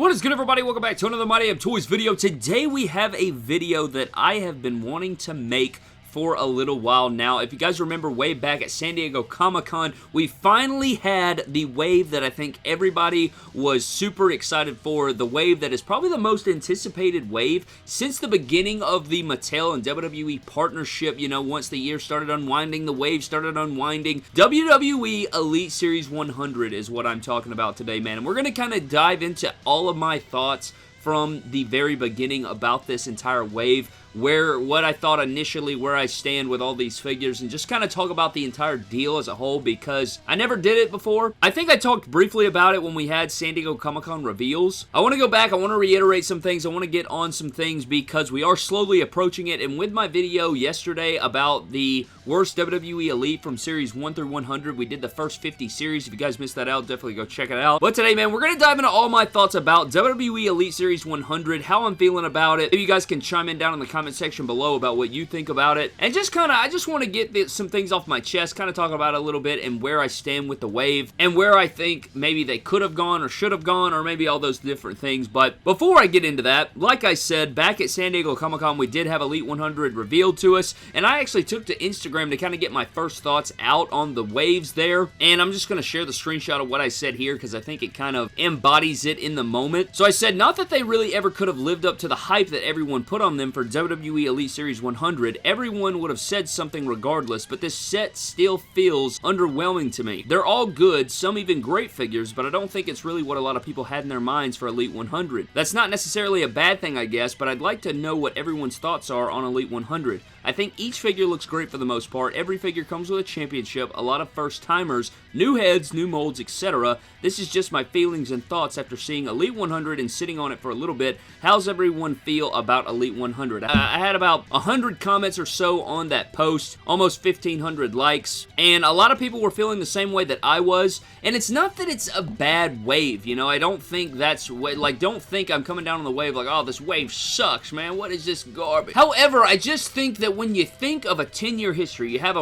What is good, everybody? Welcome back to another My Damn Toys video. Today we have a video that I have been wanting to make for a little while now. If you guys remember way back at San Diego Comic-Con, we finally had the wave that I think everybody was super excited for. The wave that is probably the most anticipated wave since the beginning of the Mattel and WWE partnership. You know, once the year started unwinding, the wave started unwinding. WWE Elite Series 100 is what I'm talking about today, man. And we're going to kind of dive into all of my thoughts from the very beginning about this entire wave, what I thought initially, where I stand with all these figures, and just kind of talk about the entire deal as a whole, because I never did it before. I think I talked briefly about it when we had San Diego Comic-Con reveals. I want to go back, I want to reiterate some things, I want to get on some things, because we are slowly approaching it, and with my video yesterday about the worst WWE Elite from Series 1 through 100, we did the first 50 series. If you guys missed that out, definitely go check it out. But today, man, we're going to dive into all my thoughts about WWE Elite Series 100, how I'm feeling about it. Maybe you guys can chime in down in the comments section below about what you think about it, and just kind of, I just want to get some things off my chest, kind of talk about it a little bit, and where I stand with the wave, and where I think maybe they could have gone, or should have gone, or maybe all those different things. But before I get into that, like I said, back at San Diego Comic-Con, we did have Elite 100 revealed to us, and I actually took to Instagram to kind of get my first thoughts out on the waves there, and I'm just going to share the screenshot of what I said here, because I think it kind of embodies it in the moment. So I said, not that they really ever could have lived up to the hype that everyone put on them for WWE Elite Series 100. Everyone would have said something regardless, but this set still feels underwhelming to me. They're all good, some even great figures, but I don't think it's really what a lot of people had in their minds for Elite 100. That's not necessarily a bad thing, I guess, but I'd like to know what everyone's thoughts are on Elite 100. I think each figure looks great for the most part. Every figure comes with a championship, a lot of first-timers, new heads, new molds, etc. This is just my feelings and thoughts after seeing Elite 100 and sitting on it for a little bit. How's everyone feel about Elite 100? I had about 100 comments or so on that post, almost 1,500 likes, and a lot of people were feeling the same way that I was, and it's not that it's a bad wave, you know. I don't think that's, like, don't think I'm coming down on the wave like, oh, this wave sucks, man, what is this garbage? However, I just think that when you think of a 10-year history, you have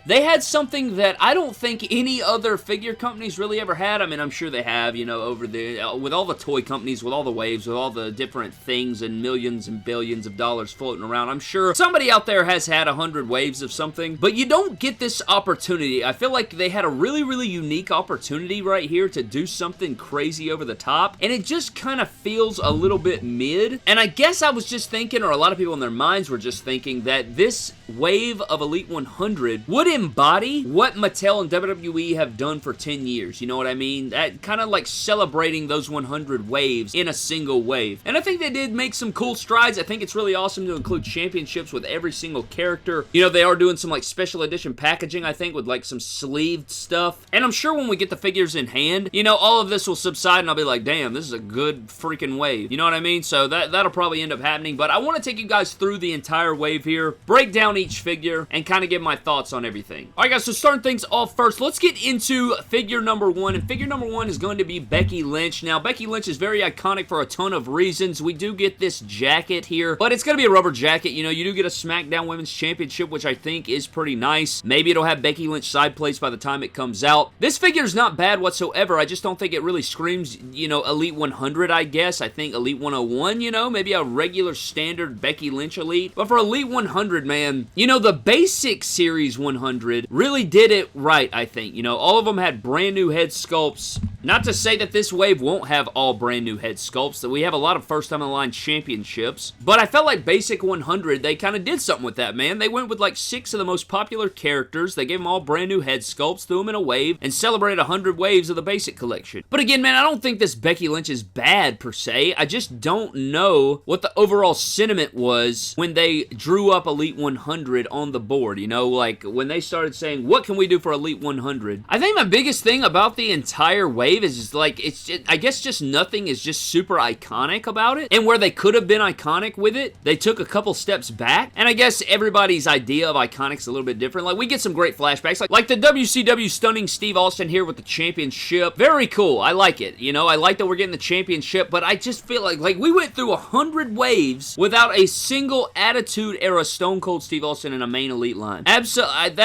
they had something that I don't think any other figure companies really ever had. I mean, I'm sure they have, you know, over the, with all the toy companies, with all the waves, with all the different things and millions and billions of dollars floating around. I'm sure somebody out there has had 100 waves of something, but you don't get this opportunity. I feel like they had a really, really unique opportunity right here to do something crazy over the top, and it just kind of feels a little bit mid. And I guess I was just thinking, or a lot of people in their minds were just thinking, that this wave of Elite 100 would embody what Mattel and WWE have done for 10 years. You know what I mean? That kind of like celebrating those 100 waves in a single wave. And I think they did make some cool strides. I think it's really awesome to include championships with every single character. You know, they are doing some like special edition packaging, I think, with like some sleeved stuff. And I'm sure when we get the figures in hand, you know, all of this will subside and I'll be like, damn, this is a good freaking wave. You know what I mean? So that'll probably end up happening. But I want to take you guys through the entire wave here, break down each figure, and kind of give my thoughts on everything. Alright guys, so starting things off first, let's get into figure number one, and figure number one is going to be Becky Lynch. Now, Becky Lynch is very iconic for a ton of reasons. We do get this jacket here, but it's going to be a rubber jacket. You know, you do get a SmackDown Women's Championship, which I think is pretty nice. Maybe it'll have Becky Lynch side plates by the time it comes out. This figure is not bad whatsoever. I just don't think it really screams, you know, Elite 100, I guess. I think Elite 101, you know, maybe a regular standard Becky Lynch Elite. But for Elite 100, man, you know, the basic Series 100 really did it right, I think. You know, all of them had brand new head sculpts. Not to say that this wave won't have all brand new head sculpts, that we have a lot of first time in the line championships, but I felt like basic 100, they kind of did something with that, man. They went with like 6 of the most popular characters, they gave them all brand new head sculpts, threw them in a wave, and celebrated 100 waves of the basic collection. But again, man, I don't think this Becky Lynch is bad per se. I just don't know what the overall sentiment was when they drew up Elite 100 on the board, you know, like when they started saying, what can we do for Elite 100? I think my biggest thing about the entire wave is just like, it's just, I guess just nothing is just super iconic about it, and where they could have been iconic with it, they took a couple steps back, and I guess everybody's idea of iconic is a little bit different. Like, we get some great flashbacks, like the WCW stunning Steve Austin here with the championship. Very cool. I like it. You know, I like that we're getting the championship, but I just feel like we went through 100 waves without a single Attitude Era Stone Cold Steve Austin in a main Elite line. Absolutely,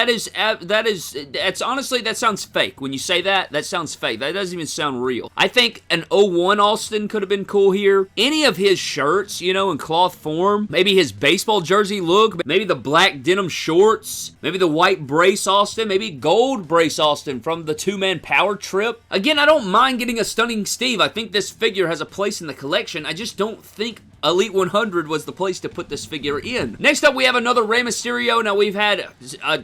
that's honestly, that sounds fake. When you say that, that sounds fake. That doesn't doesn't even sound real. I think an 01 Austin could have been cool here. Any of his shirts, you know, in cloth form. Maybe his baseball jersey look. Maybe the black denim shorts. Maybe the white brace Austin. Maybe gold brace Austin from the two-man power trip. Again, I don't mind getting a stunning Steve. I think this figure has a place in the collection. I just don't think Elite 100 was the place to put this figure in. Next up, we have another Rey Mysterio. Now, we've had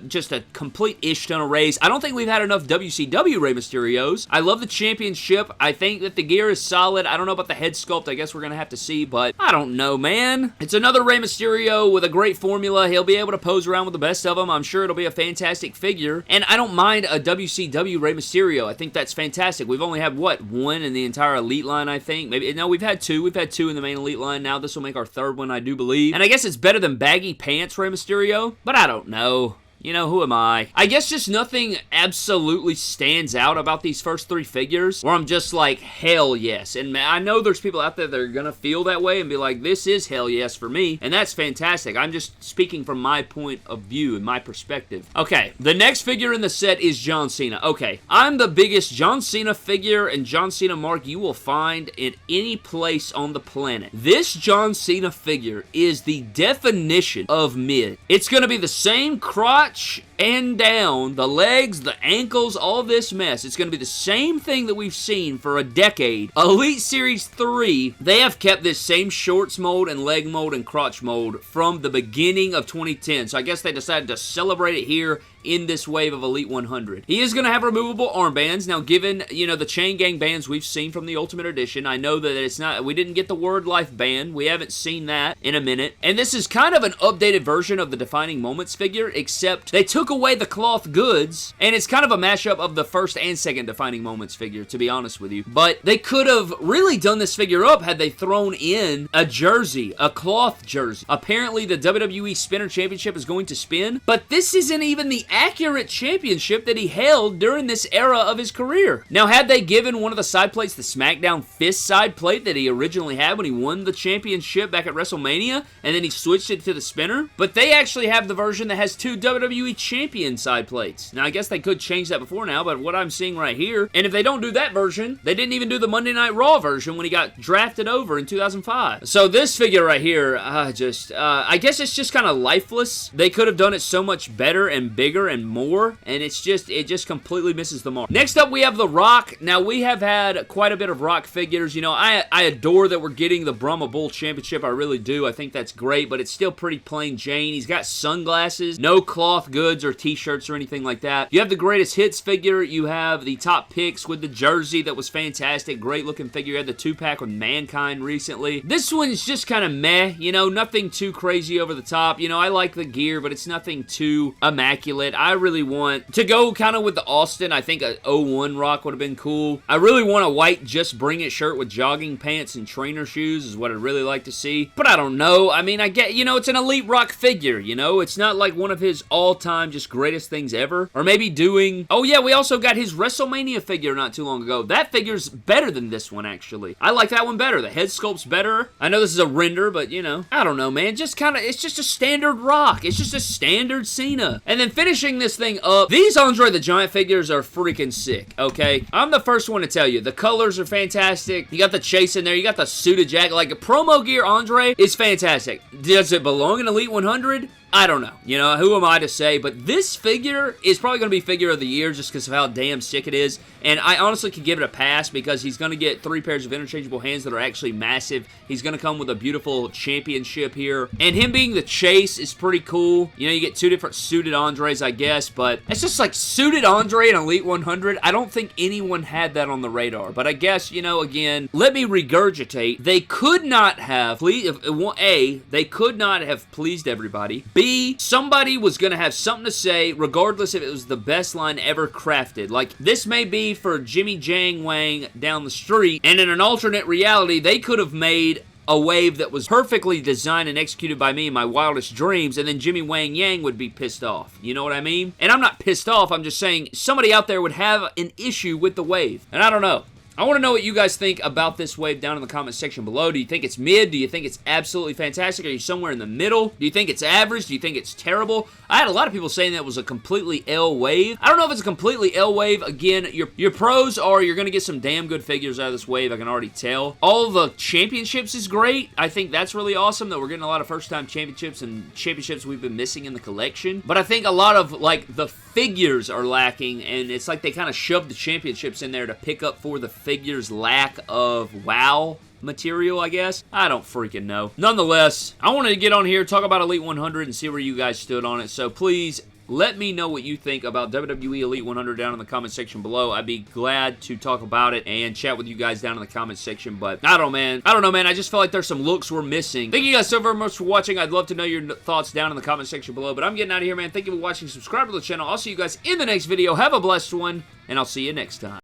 just a complete-ish ton of Reys. I don't think we've had enough WCW Rey Mysterios. I love the championship. I think that the gear is solid. I don't know about the head sculpt. I guess we're going to have to see, but I don't know, man. It's another Rey Mysterio with a great formula. He'll be able to pose around with the best of them. I'm sure it'll be a fantastic figure, and I don't mind a WCW Rey Mysterio. I think that's fantastic. We've only had, what, one in the entire Elite line, I think? Maybe, no, we've had two. We've had two in the main Elite line now. This will make our third one, I do believe. And I guess it's better than baggy pants Rey Mysterio, but I don't know. You know, who am I? I guess just nothing absolutely stands out about these first three figures where I'm just like, hell yes. And I know there's people out there that are gonna feel that way and be like, this is hell yes for me. And that's fantastic. I'm just speaking from my point of view and my perspective. Okay, the next figure in the set is John Cena. Okay, I'm the biggest John Cena figure and John Cena mark you will find in any place on the planet. This John Cena figure is the definition of mid. It's gonna be the same crotch and down, the legs, the ankles, all this mess. It's going to be the same thing that we've seen for a decade. Elite Series 3, they have kept this same shorts mold and leg mold and crotch mold from the beginning of 2010. So I guess they decided to celebrate it here in this wave of Elite 100. He is going to have removable armbands. Now, given, you know, the chain gang bands we've seen from the Ultimate Edition, I know that it's not, we didn't get the Word Life band. We haven't seen that in a minute. And this is kind of an updated version of the Defining Moments figure, except they took away the cloth goods, and it's kind of a mashup of the first and second Defining Moments figure, to be honest with you. But they could have really done this figure up had they thrown in a jersey, a cloth jersey. Apparently, the WWE Spinner Championship is going to spin, but this isn't even the accurate championship that he held during this era of his career. Now, had they given one of the side plates the SmackDown Fist side plate that he originally had when he won the championship back at WrestleMania, and then he switched it to the spinner, but they actually have the version that has two WWE Champion side plates. Now, I guess they could change that before now, but what I'm seeing right here, and if they don't do that version, they didn't even do the Monday Night Raw version when he got drafted over in 2005. So this figure right here, I guess it's just kind of lifeless. They could have done it so much better and bigger and more, and it just completely misses the mark. Next up, we have The Rock. Now, we have had quite a bit of Rock figures. You know, I adore that we're getting the Brahma Bull Championship. I really do. I think that's great, but it's still pretty plain Jane. He's got sunglasses, no cloth goods or t-shirts or anything like that. You have the Greatest Hits figure. You have the Top Picks with the jersey that was fantastic. Great looking figure. You had the 2-pack with Mankind recently. This one's just kind of meh, you know, nothing too crazy over the top. You know, I like the gear, but it's nothing too immaculate. I really want to go kind of with the Austin. I think a 01 Rock would have been cool. I really want a white Just Bring It shirt with jogging pants and trainer shoes is what I'd really like to see. But I don't know. I mean, I get, you know, it's an Elite Rock figure, you know? It's not like one of his all-time just greatest things ever. Or maybe doing... Oh, yeah, we also got his WrestleMania figure not too long ago. That figure's better than this one, actually. I like that one better. The head sculpt's better. I know this is a render, but, you know, I don't know, man. Just kind of... It's just a standard Rock. It's just a standard Cena. And then finishing this thing up, these Andre the Giant figures are freaking sick, okay? I'm the first one to tell you, the colors are fantastic. You got the chase in there, you got the suited jacket, like a promo gear Andre is fantastic. Does it belong in Elite 100? I don't know. You know, who am I to say? But this figure is probably going to be figure of the year just because of how damn sick it is. And I honestly could give it a pass because he's going to get 3 pairs of interchangeable hands that are actually massive. He's going to come with a beautiful championship here. And him being the chase is pretty cool. You know, you get 2 different suited Andres, I guess. But it's just like suited Andre in Elite 100. I don't think anyone had that on the radar. But I guess, you know, again, let me regurgitate. They could not have, A, they could not have pleased everybody. B, somebody was going to have something to say regardless if it was the best line ever crafted. Like, this may be for Jimmy Jang Wang down the street, and in an alternate reality, they could have made a wave that was perfectly designed and executed by me in my wildest dreams, and then Jimmy Wang Yang would be pissed off. You know what I mean? And I'm not pissed off, I'm just saying somebody out there would have an issue with the wave. And I don't know. I want to know what you guys think about this wave down in the comment section below. Do you think it's mid? Do you think it's absolutely fantastic? Are you somewhere in the middle? Do you think it's average? Do you think it's terrible? I had a lot of people saying that it was a completely L wave. I don't know if it's a completely L wave. Again, your pros are you're going to get some damn good figures out of this wave. I can already tell. All the championships is great. I think that's really awesome that we're getting a lot of first-time championships and championships we've been missing in the collection. But I think a lot of, like, the figures are lacking, and it's like they kind of shoved the championships in there to pick up for the figures' lack of wow material, I guess. I don't freaking know. Nonetheless, I wanted to get on here, talk about Elite 100, and see where you guys stood on it. So please, let me know what you think about WWE Elite 100 down in the comment section below. I'd be glad to talk about it and chat with you guys down in the comment section, but I don't know, man. I just feel like there's some looks we're missing. Thank you guys so very much for watching. I'd love to know your thoughts down in the comment section below, but I'm getting out of here, man. Thank you for watching. Subscribe to the channel. I'll see you guys in the next video. Have a blessed one, and I'll see you next time.